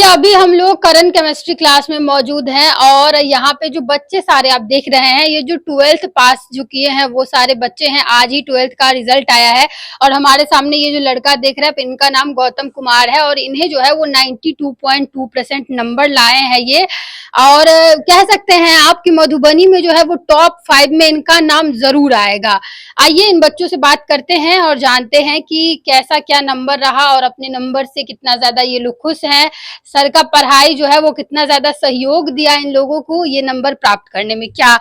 अभी हम लोग करंट केमिस्ट्री क्लास में मौजूद हैं और यहाँ पे जो बच्चे सारे आप देख रहे हैं, ये जो 12th पास जो किए हैं वो सारे बच्चे हैं। आज ही 12th का रिजल्ट आया है और हमारे सामने ये जो लड़का देख रहे हैं, इनका नाम गौतम कुमार है और इन्हें जो है वो 92.2% नंबर लाए हैं ये। और कह सकते हैं आपकी मधुबनी में जो है वो टॉप 5 में इनका नाम जरूर आएगा। आइए इन बच्चों से बात करते हैं और जानते हैं कि कैसा क्या नंबर रहा और अपने नंबर से कितना ज्यादा ये लोग खुश हैं। सर का पढ़ाई जो है वो कितना ज्यादा सहयोग दिया इन लोगों को ये नंबर प्राप्त करने में। क्या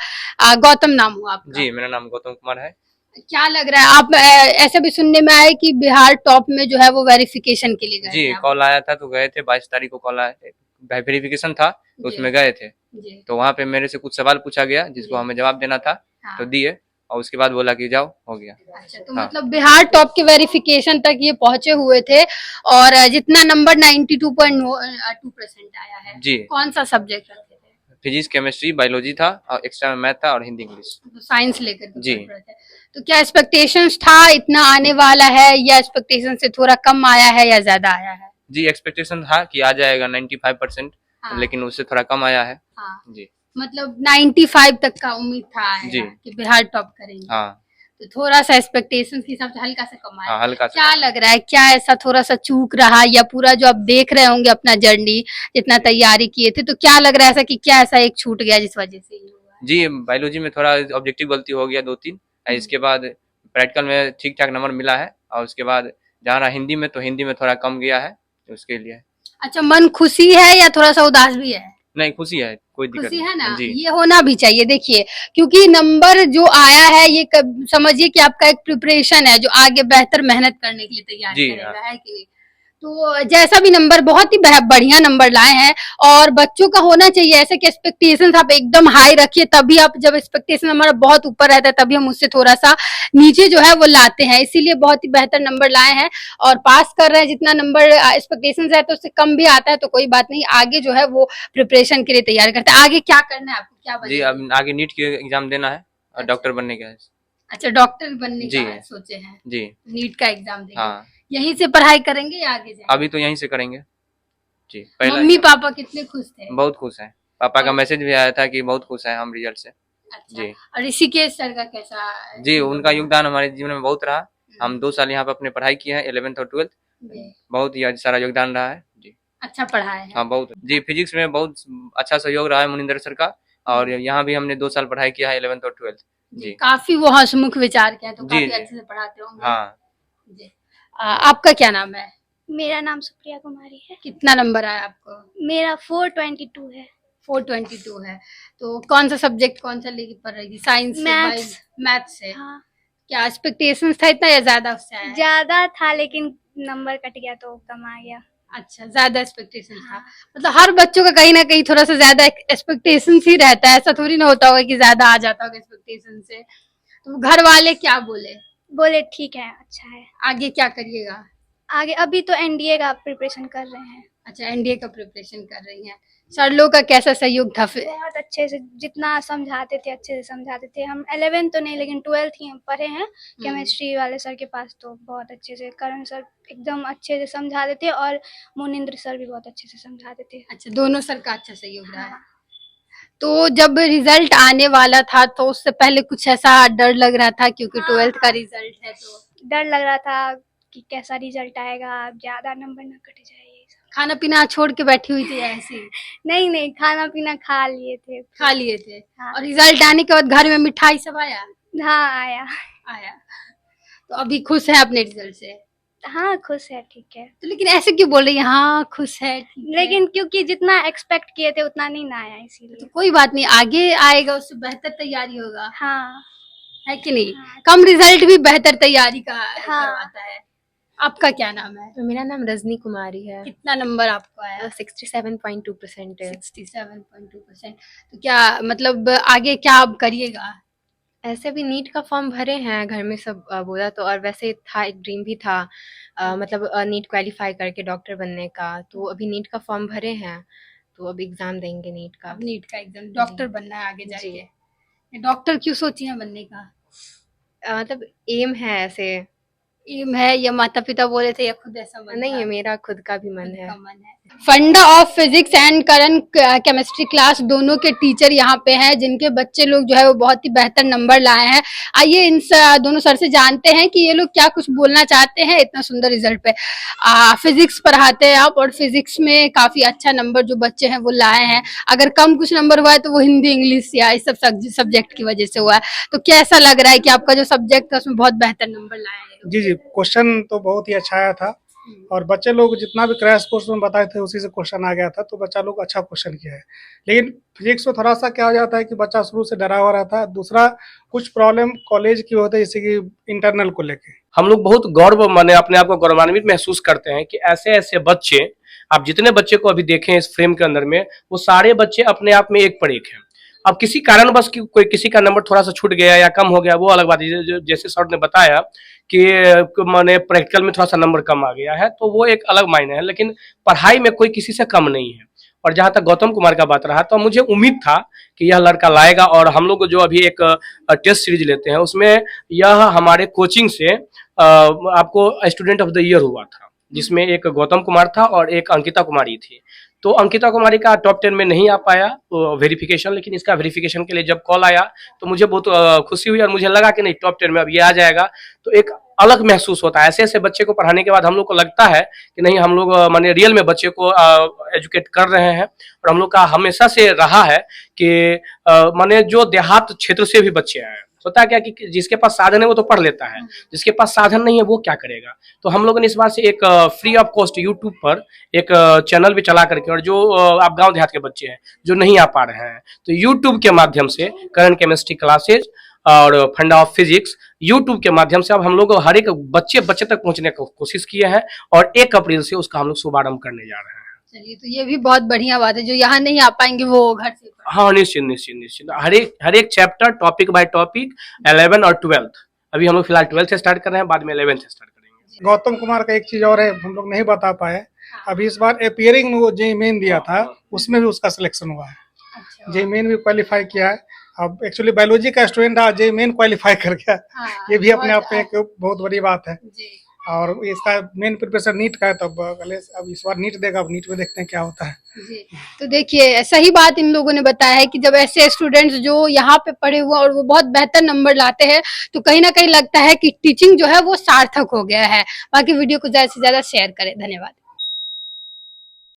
गौतम नाम हुआ आपका? जी, मेरा नाम गौतम कुमार है। क्या लग रहा है आप ऐसे भी सुनने में आए कि बिहार टॉप में जो है वो वेरिफिकेशन के लिए गए जी, थे आप? कॉल आया था तो गए थे। 22 तारीख को कॉल आया, वेरिफिकेशन था तो उसमें गए थे। तो वहाँ पे मेरे से कुछ सवाल पूछा गया जिसको हमें जवाब देना था। हाँ। तो दिए और उसके बाद बोला कि जाओ, हो गया। अच्छा, तो हाँ। मतलब बिहार टॉप के वेरिफिकेशन तक ये पहुंचे हुए थे और जितना नंबर 92.2% आया है। जी। कौन सा सब्जेक्ट रखे थे? फिजिक्स, केमिस्ट्री, बायोलॉजी था और एक्स्ट्रा में मैथ था और हिंदी इंग्लिश। तो साइंस लेकर के जी। पढ़ रहे थे। तो क्या एक्सपेक्टेशंस था इतना आने वाला है या एक्सपेक्टेशन से थोड़ा कम आया है या ज्यादा आया है? जी, एक्सपेक्टेशन था कि आ जाएगा 95%। हाँ। लेकिन उससे थोड़ा कम आया है। हाँ। जी। मतलब 95 तक का उम्मीद था जी। आएगा कि बिहार टॉप करेंगे। हाँ। तो थोड़ा सा एक्सपेक्टेशन के हिसाब से हल्का सा कम आया। हाँ, हल्का सा क्या कम। लग रहा है, क्या ऐसा थोड़ा सा चूक रहा या पूरा जो आप देख रहे होंगे अपना जर्नी जितना तैयारी किए थे, तो क्या लग रहा है ऐसा कि क्या ऐसा एक छूट गया जिस वजह से ये हुआ है? जी, बायोलॉजी में थोड़ा ऑब्जेक्टिव गलती हो गया 2-3। इसके बाद प्रैक्टिकल में ठीक ठाक नंबर मिला है और उसके बाद जहाँ रहा हिंदी में, तो हिंदी में थोड़ा कम गया है, तो उसके लिए। अच्छा, मन खुशी है या थोड़ा सा उदास भी है? नहीं, खुशी है, कोई दिक्कत खुशी है ना, नहीं। जी। ये होना भी चाहिए। देखिए, क्योंकि नंबर जो आया है ये समझिए कि आपका एक प्रिपरेशन है जो आगे बेहतर मेहनत करने के लिए तैयार जी, करेगा, है कि नहीं? तो जैसा भी नंबर, बहुत ही बढ़िया नंबर लाए हैं और बच्चों का होना चाहिए ऐसे कि एक्सपेक्टेशंस आप एकदम हाई रखिए, तभी आप, जब एक्सपेक्टेशन हमारा बहुत ऊपर रहता है तभी हम उससे थोड़ा सा नीचे जो है वो लाते हैं। इसीलिए बहुत ही बेहतर नंबर लाए हैं और पास कर रहे हैं। जितना नंबर एक्सपेक्टेशन है तो उससे कम भी आता है तो कोई बात नहीं, आगे जो है वो प्रिपरेशन के लिए तैयार करते हैं। आगे क्या करना है आपको, क्या जी, बनेंगे? अब आगे नीट की एग्जाम देना है और डॉक्टर बनने का है। अच्छा, डॉक्टर बनने जी। का सोचे हैं? जी। नीट का एग्जाम देंगे? हाँ। यहीं से पढ़ाई करेंगे या आगे जाएंगे? अभी तो यहीं से करेंगे। जी, पहला मम्मी पापा कितने खुश थे? बहुत खुश हैं। पापा का और मैसेज भी आया था कि बहुत खुश हैं हम रिजल्ट से। अच्छा, जी। और ऋषिकेश सर का कैसा? जी, उनका योगदान हमारे जीवन में बहुत रहा। हम्म। हम 2 साल यहाँ पे अपने पढ़ाई किए हैं, 11th और 12th। जी, बहुत ही सारा योगदान रहा है। जी। अच्छा पढ़ाए हैं। हाँ, बहुत। जी, फिजिक्स में बहुत अच्छा सहयोग रहा है मुनिंदर सर का। और यहाँ भी हमने 2 साल पढ़ाई किया है, 11th और 12th। जी, जी। काफी वो हंसमुख विचार के हैं तो जी, काफी जी। अच्छे से पढ़ाते होंगे। हाँ। जी। आपका क्या नाम है? मेरा नाम सुप्रिया कुमारी है। कितना नंबर आया आपको? मेरा 422 है। 422 है। तो कौन सा सब्जेक्ट, कौन सा लेके पढ़ रही थी? साइंस से? मैथ्स। मैथ से? हाँ, क्या एक्सपेक्टेशंस था इतना या ज्यादा उससे आया है? ज्यादा था लेकिन नंबर कट गया तो कम आ गया। अच्छा, ज्यादा एक्सपेक्टेशन था। मतलब हर बच्चों का कहीं ना कहीं थोड़ा सा ज्यादा एक्सपेक्टेशन ही रहता है, ऐसा थोड़ी ना होता होगा कि ज्यादा आ जाता होगा एक्सपेक्टेशन से। तो घर वाले क्या बोले? बोले ठीक है, अच्छा है। आगे क्या करिएगा? आगे अभी तो एनडीए का प्रिपरेशन कर रहे हैं। अच्छा, एनडीए का प्रिपरेशन कर रही हैं। सर लोग का कैसा सहयोग था फिर? बहुत अच्छे से, जितना समझाते थे अच्छे से समझाते थे। हम 11th तो नहीं लेकिन 12th ही हम पढ़े हैं केमिस्ट्री वाले सर के पास, तो बहुत अच्छे से करण सर एकदम अच्छे से समझाते थे और मुनिंद्र सर भी बहुत अच्छे से समझाते थे। अच्छा, दोनों सर का अच्छा सहयोग रहा है। तो जब रिजल्ट आने वाला था तो उससे पहले कुछ ऐसा डर लग रहा था क्योंकि 12th का रिजल्ट है तो? डर लग रहा था कि कैसा रिजल्ट आएगा, ज्यादा नंबर ना कट जाए। खाना पीना छोड़ के बैठी हुई थी ऐसे ही? नहीं नहीं, खाना पीना खा लिए थे। खा लिए थे? हाँ। और रिजल्ट आने के बाद घर में मिठाई सब आया? हाँ, आया। आया। तो अभी खुश है अपने रिजल्ट से? हाँ, खुश है, ठीक है। तो लेकिन ऐसे क्यों बोल रही है हाँ खुश है ठीक है? लेकिन क्योंकि जितना एक्सपेक्ट किए थे उतना नहीं ना आया, तो इसीलिए। कोई बात नहीं, आगे आएगा उससे बेहतर तैयारी होगा, हाँ। है कि नहीं? हाँ। कम रिजल्ट भी बेहतर तैयारी का हाँ। करवाता है। आपका क्या नाम है? तो मेरा नाम रजनी कुमारी है। कितना नंबर आपको आया? 67.2% है। 67.2%। तो क्या मतलब आगे क्या आप करिएगा? ऐसे भी नीट का फॉर्म भरे हैं, घर में सब बोला तो, और वैसे था, एक ड्रीम भी था मतलब नीट क्वालिफाई करके डॉक्टर बनने का। तो अभी नीट का फॉर्म भरे हैं तो अब एग्जाम देंगे नीट का। अब नीट का एग्जाम, डॉक्टर बनना है आगे जाके। डॉक्टर क्यों सोची है बनने का? मतलब एम है ऐसे। एम है या माता पिता बोले थे या खुद ऐसा मन नहीं था? है, मेरा खुद का भी मन खुद है। का मन है। फंडा of physics and current chemistry class दोनों के टीचर यहाँ पे हैं, जिनके बच्चे लोग जो है वो बहुत ही बेहतर नंबर लाए हैं। आइए इन दोनों सर से जानते हैं कि ये लोग क्या कुछ बोलना चाहते हैं इतना सुंदर रिजल्ट पे। फिजिक्स पढ़ाते हैं आप, और फिजिक्स में काफी अच्छा नंबर जो बच्चे हैं वो लाए हैं। अगर कम कुछ नंबर हुआ है तो वो हिंदी, इंग्लिश या इस सब सब्जेक्ट की वजह से हुआ है। तो कैसा लग रहा है कि आपका जो सब्जेक्ट था उसमें बहुत बेहतर नंबर लाए हैं? जी, क्वेश्चन तो बहुत ही अच्छा आया था और बच्चे लोग जितना भी क्रैश कोर्स में बताए थे उसी से क्वेश्चन आ गया था, तो बच्चा लोग अच्छा क्वेश्चन किया है। लेकिन फिजिक्स में थोड़ा-सा क्या हो जाता है कि बच्चा शुरू से डरा हुआ रहता है। दूसरा कुछ प्रॉब्लम कॉलेज की होती है, जैसे कि इंटरनल को लेके। हम लोग बहुत गौरव माने अपने आप को गौरवान्वित महसूस करते हैं कि ऐसे-ऐसे बच्चे, आप जितने बच्चे को अभी देखें इस फ्रेम के अंदर में, वो सारे बच्चे अपने आप में एक पर एक हैं। अब किसी कारणवश कोई किसी का नंबर थोड़ा सा छूट गया या कम हो गया वो अलग बात है। जैसे सर ने बताया कि माने प्रैक्टिकल में थोड़ा सा नंबर कम आ गया है तो वो एक अलग मायने है, लेकिन पढ़ाई में कोई किसी से कम नहीं है। और जहाँ तक गौतम कुमार का बात रहा तो मुझे उम्मीद था कि यह लड़का लाएगा, और हम लोग जो अभी एक टेस्ट सीरीज लेते हैं उसमें यह हमारे कोचिंग से आपको स्टूडेंट ऑफ द ईयर हुआ था, जिसमें एक गौतम कुमार था और एक अंकिता कुमारी थी। तो अंकिता कुमारी का टॉप 10 में नहीं आ पाया वेरिफिकेशन, लेकिन इसका वेरिफिकेशन के लिए जब कॉल आया तो मुझे बहुत खुशी हुई और मुझे लगा कि नहीं टॉप 10 में अब ये आ जाएगा तो एक अलग महसूस होता है। ऐसे ऐसे बच्चे को पढ़ाने के बाद हम लोग को लगता है कि नहीं हम लोग माने रियल में बच्चे को एजुकेट कर रहे हैं। और हम लोग का हमेशा से रहा है कि माने जो देहात क्षेत्र से भी बच्चे आए, होता है क्या कि जिसके पास साधन है वो तो पढ़ लेता है, जिसके पास साधन नहीं है वो क्या करेगा। तो हम लोगों ने इस बार से एक फ्री ऑफ कॉस्ट यूट्यूब पर एक चैनल भी चला करके, और जो आप गांव देहात के बच्चे हैं जो नहीं आ पा रहे हैं तो यूट्यूब के माध्यम से करंट केमिस्ट्री क्लासेज और फंडा ऑफ फिजिक्स यूट्यूब के माध्यम से अब हम लोग हर एक बच्चे तक पहुंचने की कोशिश किए हैं, और 1 अप्रैल से उसका हम लोग शुभारंभ करने जा रहे हैं। चलिए, तो ये भी बहुत बढ़िया बात है, जो यहाँ नहीं आ पाएंगे वो घर से। हाँ, निश्चित हर एक चैप्टर टॉपिक बाय टॉपिक 11 और 12th, अभी हम लोग फिलहाल 12th से स्टार्ट कर रहे हैं, बाद में 11th से स्टार्ट करेंगे। गौतम कुमार का एक चीज और है, हम लोग नहीं बता पाए। अभी इस बार अपियरिंग में वो जेईई मेन दिया था, उसमें भी उसका सिलेक्शन हुआ है। जेईई मेन भी क्वालिफाई किया है। अब एक्चुअली बायोलॉजी का स्टूडेंट था, जेईई मेन क्वालिफाई कर गया। ये भी अपने आप में एक बहुत बड़ी बात है। और इसका मेन प्रिपरेशन नीट का है, तब अब इस बार नीट देगा, अब नीट में देखते हैं क्या होता है। जी, तो देखिए सही बात इन लोगों ने बताया है कि जब ऐसे स्टूडेंट्स जो यहाँ पे पढ़े हुए और वो बहुत बेहतर नंबर लाते हैं तो कहीं ना कहीं लगता है कि टीचिंग जो है वो सार्थक हो गया है। बाकी वीडियो को ज्यादा से ज्यादा शेयर करें। धन्यवाद।